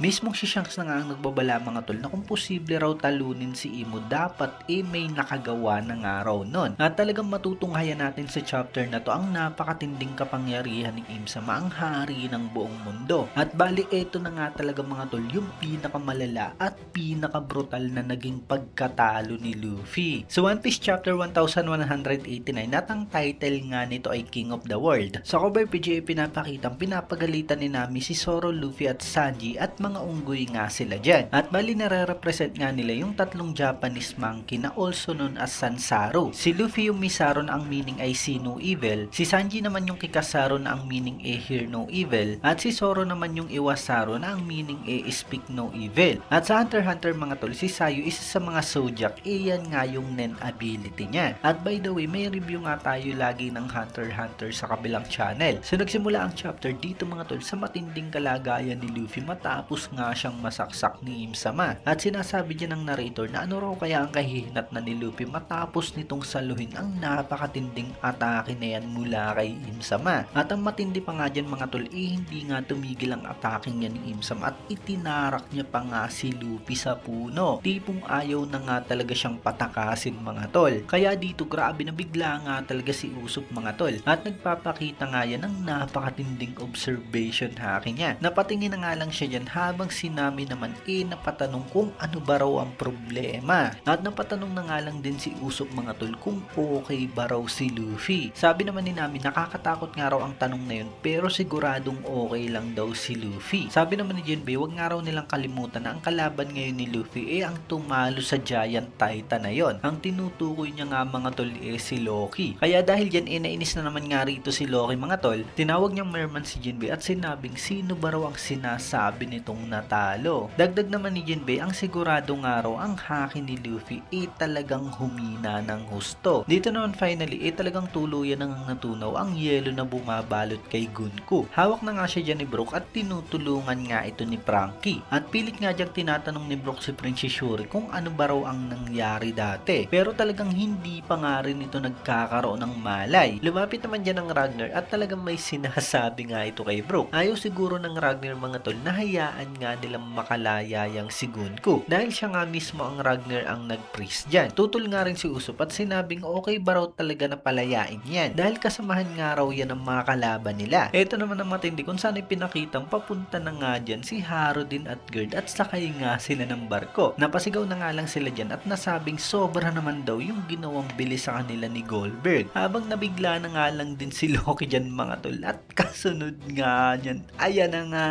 Mismong si Shanks na nga ang nagbabala mga tol na kung posible raw talunin si Imo dapat may nakagawa na nga raw nun. At talagang matutunghayan natin sa chapter na to ang napakatinding kapangyarihan ni Im-sama, ang hari ng buong mundo. At bali eto na nga talaga mga tol yung pinakamalala at pinakabrutal na naging pagkatalo ni Luffy. So One Piece chapter 1189 at ang title nga nito ay King of the World. Sa cover page pinapakitang pinapagalitan ni Nami si Zoro, Luffy at Sanji at mga unggoy nga sila dyan. At bali nare-represent nga nila yung tatlong Japanese monkey na also known as Sansaru. Si Luffy yung Misaru na ang meaning ay See No Evil, si Sanji naman yung Kikasaru na ang meaning ay Hear No Evil, at si Zoro naman yung Iwasaru na ang meaning ay Speak No Evil. At sa Hunter x Hunter mga tol, si Sayu isa sa mga Zodiac, yan nga yung Nen ability niya. At by the way, may review nga tayo lagi ng Hunter x Hunter sa kabilang channel. So nagsimula ang chapter dito mga tol sa matinding kalagayan ni Luffy matapos nga siyang masaksak ni Im-sama. At sinasabi din ng narrator na ano raw kaya ang kahihinat na ni Luffy matapos nitong saluhin ang napakatinding atake na yan mula kay Im-sama. At ang matindi pa nga dyan mga tol, hindi nga tumigil ang atake niya ni Im-sama at itinarak niya pa nga si Luffy sa puno. Tipong ayaw na nga talaga siyang patakasin mga tol. Kaya dito grabe na bigla nga talaga si Usopp mga tol. At nagpapakita nga yan ng napakatinding observation haki niya. Napatingin na nga lang siya dyan habang si Nami naman napatanong kung ano ba raw ang problema. At napatanong na nga lang din si Usopp mga tol kung okay ba raw si Luffy. Sabi naman ni Nami nakakatakot nga raw ang tanong na yun pero siguradong okay lang daw si Luffy. Sabi naman ni Jinbei wag nga raw nilang kalimutan na ang kalaban ngayon ni Luffy ang tumalo sa Giant Titan na yon. Ang tinutukoy niya nga mga tol si Loki. Kaya dahil dyan nainis na naman nga rito si Loki mga tol, tinawag niyang merman si Jinbei at sinabing sino ba raw ang sinasabi nitong natalo. Dagdag naman ni Jinbei ang sigurado nga raw ang haki ni Luffy talagang humina ng husto. Dito naman finally talagang tuluyan nang natunaw ang yelo na bumabalot kay Gunko. Hawak na nga siya dyan ni Brook at tinutulungan nga ito ni Franky. At pilit nga dyan tinatanong ni Brook si Princess Shuri kung ano ba raw ang nangyari dati. Pero talagang hindi pa nga rin ito nagkakaroon ng malay. Lumapit naman dyan ang Ragnar at talagang may sinasabi nga ito kay Brook. Ayaw siguro ng Ragnar mga tol na hayaan nga nilang makalaya yang si Gunko. Dahil siya nga mismo ang Ragnar ang nag-freeze dyan. Tutol nga rin si Usopp at sinabing okay ba raw talaga na palayain yan. Dahil kasamahan nga raw yan ng mga kalaban nila. Ito naman ang matindi kung saan ipinakitang papunta na nga dyan si Harudin at Gerd at sakay nga sila ng barko. Napasigaw na nga lang sila dyan at nasabing sobra naman daw yung ginawang bilis sa kanila ni Goldberg. Habang nabigla na nga lang din si Loki dyan mga tol at kasunod nga dyan. Ayan na nga.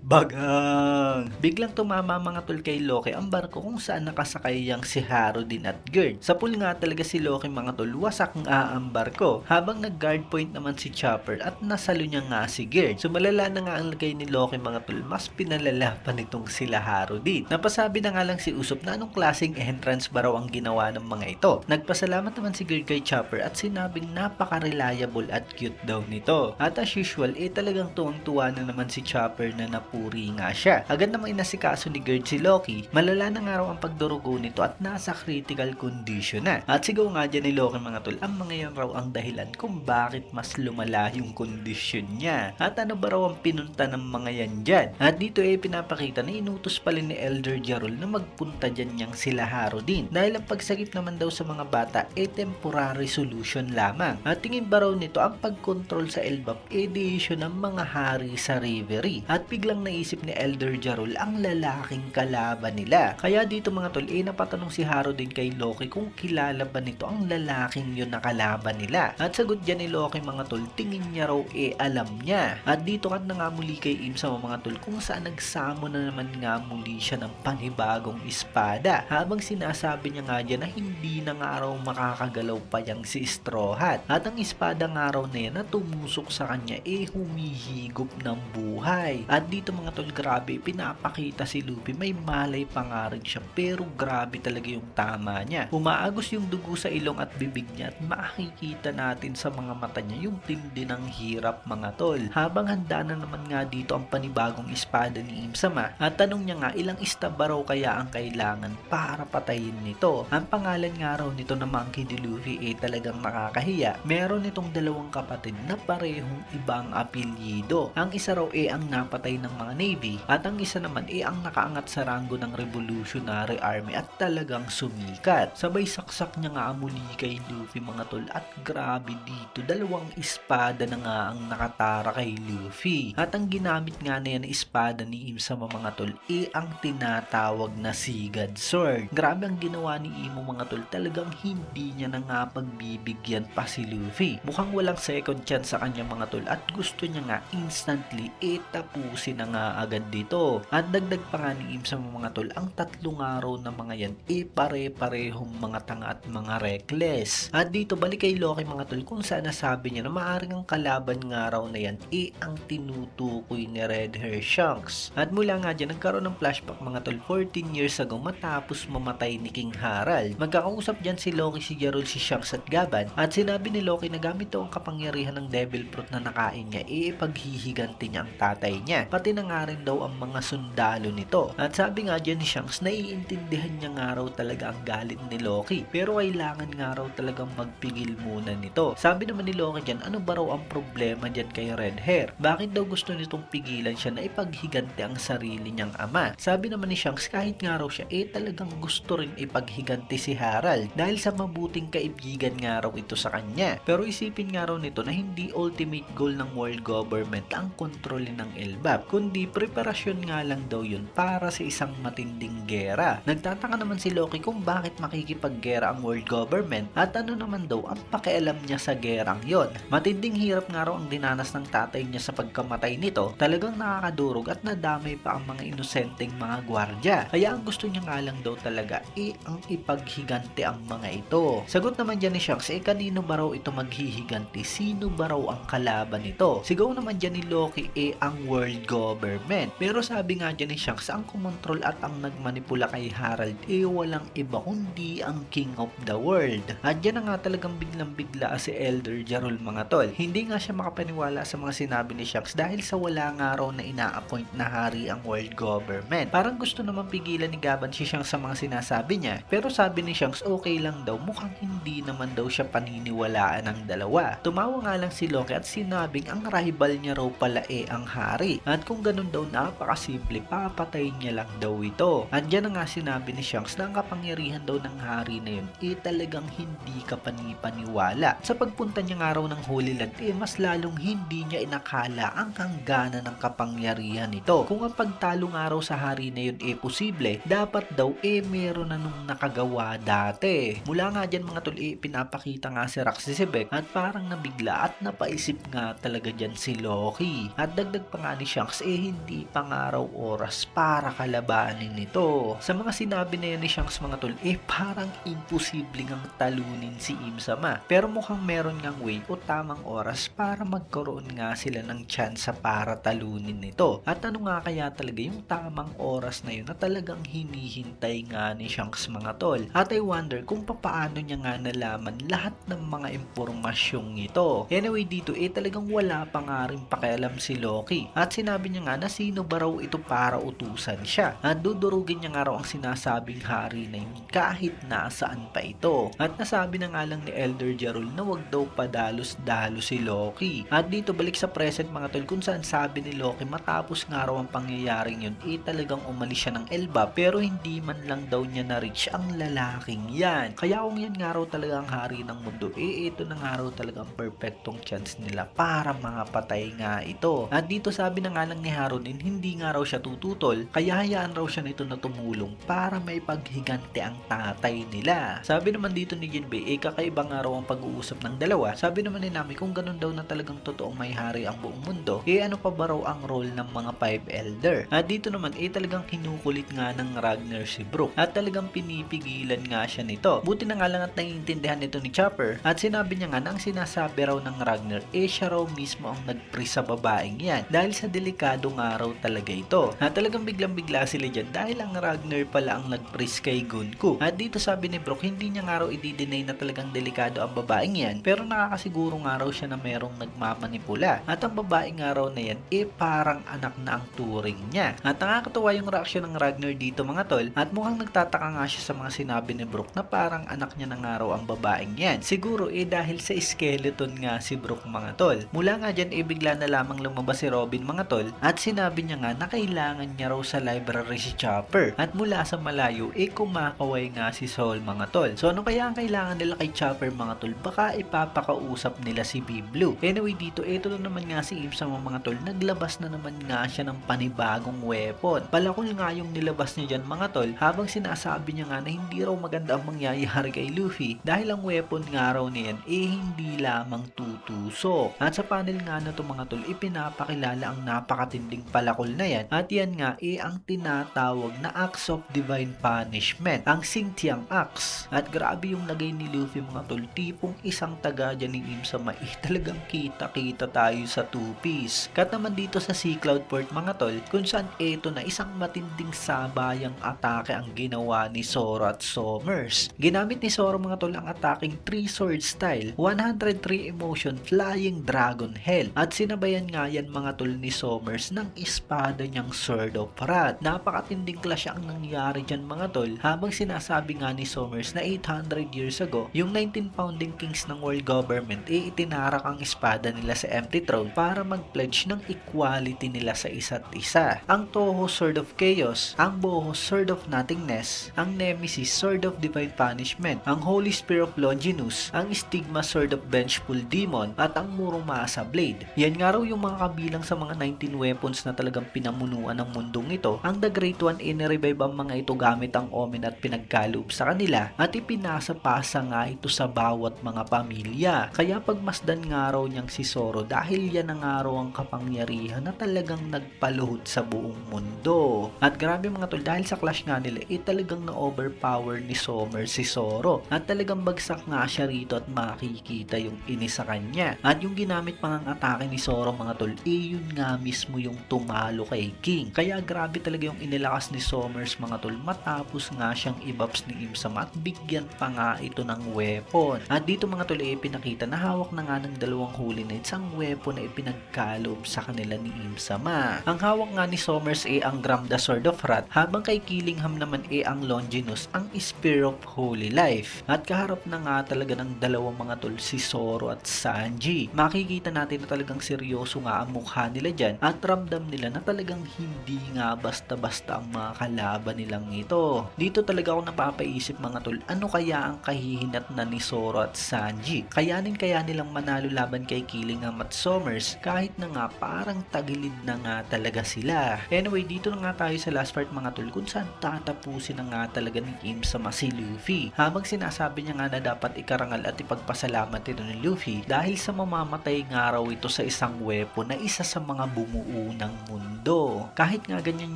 Bagang! Biglang tumama mga tol kay Loki ang barko kung saan nakasakay yang si Harudin at Gerd. Sa pool nga talaga si Loki mga tol, wasak nga ang barko. Habang nag-guard point naman si Chopper at nasalo niya nga si Gerd. So malala na nga ang lagay ni Loki mga tol, mas pinalala pa nitong sila Harudin. Napasabi na nga lang si Usopp na anong klaseng entrance ba raw ang ginawa ng mga ito. Nagpasalamat naman si Gerd kay Chopper at sinabing napaka-reliable at cute daw nito. At as usual, talagang tuwang-tuwa na naman si Chopper na puri nga siya. Agad namang inasikaso ni Gerd si Loki. Malala na nga raw ang pagdurugo nito at nasa critical condition na. At sigaw nga dyan ni Loki mga tol, ang mga yan raw ang dahilan kung bakit mas lumala yung kondisyon niya. At ano ba raw ang pinunta ng mga yan dyan? At dito pinapakita na inutos pala ni Elder Jarol na magpunta dyan niyang sila Harudin. Dahil ang pagsagip naman daw sa mga bata temporary solution lamang. At tingin ba raw nito ang pagkontrol sa Elbap edition ng mga hari sa Reverie. At biglang naisip ni Elder Jarol ang lalaking kalaban nila. Kaya dito mga tol, napatanong si Harudin kay Loki kung kilala ba nito ang lalaking yun na kalaban nila. At sagot dyan ni Loki mga tol, tingin niya raw alam niya. At dito kat na nga muli kay Im-sama mga tol kung saan nagsamo na naman nga muli siya ng panibagong espada. Habang sinasabi niya nga dyan na hindi na nga raw makakagalaw pa yang si Straw Hat. At ang espada nga raw na yan na tumusok sa kanya humihigop ng buhay. At dito mga tol, grabe, pinapakita si Luffy may malay pa nga rin siya pero grabe talaga yung tama niya. Umaagos yung dugo sa ilong at bibig niya at makikita natin sa mga mata niya yung tindi ng hirap mga tol. Habang handa na naman nga dito ang panibagong espada ni Im-sama at tanong niya nga ilang istab ba raw kaya ang kailangan para patayin nito. Ang pangalan nga raw nito na Monkey D. Luffy talagang nakakahiya. Meron itong dalawang kapatid na parehong ibang apelyido. Ang isa raw ang napatay ng mga Navy at ang isa naman ang nakaangat sa ranggo ng Revolutionary Army at talagang sumikat. Sabay saksak niya nga muli kay Luffy mga tol at grabe dito, dalawang espada na nga ang nakatara kay Luffy. At ang ginamit nga na yan espada ni Im-sama mga tol ang tinatawag na Sigad Sword. Grabe ang ginawa ni Imo mga tol, talagang hindi niya na nga pagbibigyan pa si Luffy. Mukhang walang second chance sa kanya mga tol at gusto niya nga instantly tapusin na nga agad dito. At dagdag pa nga ni Im-sama mga tol, ang tatlong araw na mga yan pare-parehong mga tanga at mga reckless. At dito balik kay Loki mga tol kung saan nasabi niya na maaaring ang kalaban nga raw na yan ang tinutukoy ni Red Hair Shanks. At mula nga dyan nagkaroon ng flashback mga tol 14 years ago matapos mamatay ni King Harald. Magkakausap dyan si Loki, si Geralt, si Shanks at Gaban at sinabi ni Loki na gamit daw ang kapangyarihan ng Devil Fruit na nakain niya ipaghihiganti niya ang tatay niya. Pati na nga rin daw ang mga sundalo nito. At sabi nga dyan ni Shanks, naiintindihan niya nga raw talaga ang galit ni Loki pero kailangan nga raw talagang magpigil muna nito. Sabi naman ni Loki dyan, ano ba raw ang problema dyan kay Red Hair? Bakit daw gusto nitong pigilan siya na ipaghiganti ang sarili niyang ama? Sabi naman ni Shanks, kahit nga raw siya talagang gusto rin ipaghiganti si Harald dahil sa mabuting kaibigan nga raw ito sa kanya. Pero isipin nga raw nito na hindi ultimate goal ng world government ang kontrolin ng Elbap, kundi preparasyon nga lang daw yun para sa isang matinding gera. Nagtataka naman si Loki kung bakit makikipaggera ang world government at ano naman daw ang pakialam niya sa gerang yon. Matinding hirap nga raw ang dinanas ng tatay niya sa pagkamatay nito, talagang nakakadurog at nadamay pa ang mga inosenteng mga gwardya. Kaya ang gusto niya nga lang daw talaga ang ipaghiganti ang mga ito. Sagot naman dyan ni Shanks, kanino ba raw ito maghihiganti? Sino ba raw ang kalaban nito? Sigaw naman dyan ni Loki ang world government. Pero sabi nga dyan ni Shanks, ang kumontrol at ang nagmanipula kay Harald walang iba kundi ang King of the World. At dyan na nga talagang biglang bigla si Elder Jarol mga tol. Hindi nga siya makapaniwala sa mga sinabi ni Shanks dahil sa wala nga raw na ina-appoint na hari ang world government. Parang gusto naman pigilan ni Gaban si Shanks sa mga sinasabi niya. Pero sabi ni Shanks okay lang daw, mukhang hindi naman daw siya paniniwalaan ng dalawa. Tumawa nga lang si Loki at sinabing ang rival niya raw pala ang hari. At kung ganun daw napakasimple, papatayin niya lang daw ito. At dyan na nga sinabi ni Shanks na ang kapangyarihan daw ng hari na yun talagang hindi ka panipaniwala. Sa pagpunta niya nga raw ng Holy Land mas lalong hindi niya inakala ang hangganan ng kapangyarihan nito. Kung ang pagtalo nga raw sa hari na yun posible, dapat daw meron na nung nakagawa dati. Mula nga dyan mga tol pinapakita nga si Rax si Sebek at parang nabigla at napaisip nga talaga dyan si Loki. At dagdag pa nga ni Shanks hindi pa nga raw oras para kalabanin nito. Sa mga sinabi na yan ni Shanks mga tol parang imposible ngang talunin si Im-sama. Pero mukhang meron ngang way o tamang oras para magkaroon nga sila ng chance para talunin nito. At ano nga kaya talaga yung tamang oras na yun na talagang hinihintay nga ni Shanks mga tol. At I wonder kung paano niya nga nalaman lahat ng mga impormasyong ito. Anyway dito talagang wala pa nga rin pakialam si Loki. At sinabi niya nga na sino ba raw ito para utusan siya. At dudurugin niya nga raw ang sinasabing hari na yun kahit nasaan pa ito. At nasabi na nga lang ni Elder Jarol na wag daw padalos-dalo si Loki. At dito balik sa present mga tol kung saan sabi ni Loki matapos nga raw ang pangyayaring yun talagang umalis siya ng Elba pero hindi man lang daw niya na-reach ang lalaking yan. Kaya kung yan nga raw talaga ang hari ng mundo ito na nga raw talaga ang perfectong chance nila para mapatay nga ito. At dito sabi na nga lang ni Harunin hindi nga raw siya tututol kaya hayaan raw siya nito na tumulong para may paghiganti ang tatay nila. Sabi naman dito ni Jinbei kakaiba nga raw ang pag-uusap ng dalawa. Sabi naman ni Nami kung ganun daw na talagang totoong may hari ang buong mundo ano pa ba raw ang role ng mga Five Elder. At dito naman talagang hinukulit nga ng Ragnar si Brook at talagang pinipigilan nga siya nito. Buti na nga lang at naiintindihan nito ni Chopper at sinabi niya nga na ang sinasabi raw ng Ragnar siya raw mismo ang nagpre sa babaeng yan dahil sa delikado nga raw talaga ito. At talagang biglang-bigla sila dyan dahil ang Ragnar pala ang nagpre kay Gunku. At dito sabi ni Brook hindi niya nga raw i-deny na talagang delikado ang babaeng yan pero nakakasiguro nga raw siya na merong nagmamanipula at ang babaeng nga raw na yan parang anak na ang turing niya. At nakakatuwa yung reaksyon ng Ragnar dito mga tol at mukhang nagtataka nga siya sa mga sinabi ni Brook na parang anak niya na nga raw ang babaeng yan. Siguro dahil sa skeleton nga si Brook mga tol. Mula nga dyan bigla na lamang lumabas si Robin mga tol At sinabi niya nga na kailangan niya raw sa library si Chopper. At mula sa malayo, kumakaway nga si Saul mga tol. So ano kaya ang kailangan nila kay Chopper mga tol? Baka ipapakausap nila si Big Blue. Anyway dito, ito na naman nga si Im-sama mga tol. Naglabas na naman nga siya ng panibagong weapon. Palakol nga yung nilabas niya dyan mga tol, habang sinasabi niya nga na hindi raw maganda ang mangyayari kay Luffy dahil ang weapon nga raw niyan hindi lamang tutusok. At sa panel nga na to mga tol, ipinapakilala ang napakatinding palakol na yan, at yan nga ang tinatawag na Axe of Divine Punishment, ang Xingqiang Axe. At grabe yung lagay ni Luffy mga tol, tipong isang taga dyan ni Im-sama, talagang kita-kita tayo sa two-piece. Kat naman dito sa Sea Cloud Port mga tol, kung saan ito na isang matinding sabayang atake ang ginawa ni Zoro at Sommers. Ginamit ni Zoro mga tol ang ataking 3 sword style, 103 emotion flying dragon hell, at sinabayan nga yan mga tol ni Sommers ng espada niyang Sword of Wrath. Napakatinding clash ang nangyari dyan mga tol, habang sinasabi nga ni Sommers na 800 years ago, yung 19 founding kings ng world government itinarak ang espada nila sa empty throne para mag-pledge ng equality nila sa isa't isa. Ang Toho Sword of Chaos, ang Boho Sword of Nothingness, ang Nemesis Sword of Divine Punishment, ang Holy Spear of Longinus, ang Stigma Sword of Vengeful Demon, at ang Muramasa Blade. Yan nga raw yung mga kabilang sa mga 19 weapons na talagang pinamunuan ng mundong ito. Ang The Great One inirevive ang mga ito gamit ang Omen at pinagkaloob sa kanila, at ipinasa-pasa nga ito sa bawat mga pamilya. Kaya pagmasdan nga raw niyang si Zoro dahil yan ang nga raw ang kapangyarihan na talagang nagpaluhod sa buong mundo. At grabe mga tol, dahil sa clash nga nila talagang na-overpower ni Sommers si Zoro, at talagang bagsak nga siya rito at makikita yung inis sa kanya. At yung ginamit pang atake ni Zoro mga tol, yun nga mismo yung tumalo kay King. Kaya grabe talaga yung inilakas ni Sommers mga tol, matapos nga siyang i-buffs ni Im-sama at bigyan pa nga ito ng weapon. At dito mga tol pinakita na hawak na nga ng dalawang Holy Knights ang weapon na ipinagkaloob sa kanila ni Im-sama. Ang hawak nga ni Sommers ang Gramda Sword of Wrath, habang kay Killingham naman ang Longinus, ang Spear of Holy Life. At kaharap na nga talaga ng dalawang mga tol si Zoro at Sanji. Makikita natin na talagang seryoso nga ang mukha nila dyan, at ramdam nila na talagang hindi nga basta-basta ang mga kalaban nilang ito. Dito talaga ako napapaisip mga tol, ano kaya ang kahihinat na ni Zoro at Sanji? Kayanin kaya nilang manalo laban kay Killingham at Sommers kahit na nga parang tagilid na nga talaga sila. Anyway, dito na nga tayo sa last part mga tol, kung saan tatapusin na nga talaga ni Im-sama si Luffy. Habang sinasabi niya nga na dapat ikarangal at ipagpasalamat ito ni Luffy dahil sa mamamatay nga raw ito sa isang weapon na isa sa mga bumuo ng mundo. Kahit nga ganyan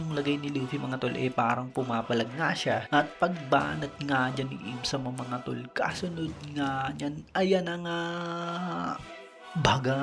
yung lagay ni Luffy mga tol, parang pumapalag nga siya, at pagbanat nga dyan ni Im-sama mga tol, kasunod nga yan, ayan na nga, baga.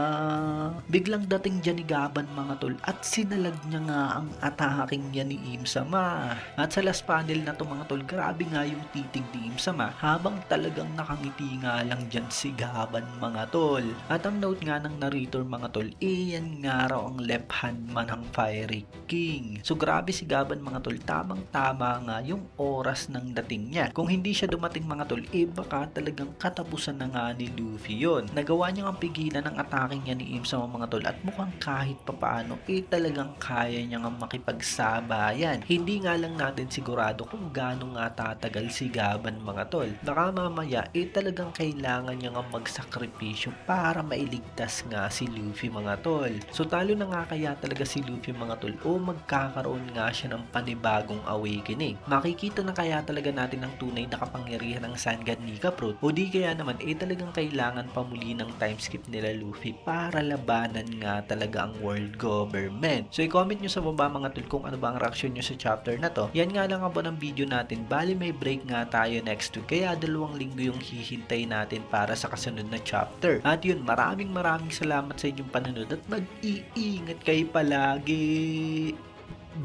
Biglang dating dyan ni Gaban mga tol, at sinalag niya nga ang ataking yan ni Im-sama. At sa last panel na to mga tol, grabe nga yung titig ni Im-sama habang talagang nakangiti nga lang dyan si Gaban mga tol. At ang note nga ng narrator mga tol, yan nga raw ang left hand man ng Fiery King. So grabe si Gaban mga tol, tamang tama nga yung oras ng dating niya. Kung hindi siya dumating mga tol, baka talagang katapusan na nga ni Luffy yun. Nagawa niya ang pigilan ng atake niya ni Im-sama mga tol, at mukhang kahit papaano talagang kaya niya nga makipagsabayan. Hindi nga lang natin sigurado kung gaano nga tatagal si Gaban mga tol. Baka mamaya talagang kailangan niya nga magsakripisyo para mailigtas nga si Luffy mga tol. So talo na nga kaya talaga si Luffy mga tol, o magkakaroon nga siya ng panibagong awakening? Makikita na kaya talaga natin ang tunay na kapangyarihan ng Sangan Nika Fruit, o di kaya naman talagang kailangan pa muli ng time skip nila Luffy para labanan nga talaga ang world government. So i-comment nyo sa baba mga tol kung ano ba ang reaction nyo sa chapter na to. Yan nga lang ang ng video natin, bali may break nga tayo next week, kaya 2 linggo yung hihintay natin para sa kasunod na chapter. At yun, maraming salamat sa inyong panonood, at mag-iingat kayo palagi.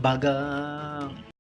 Bagang!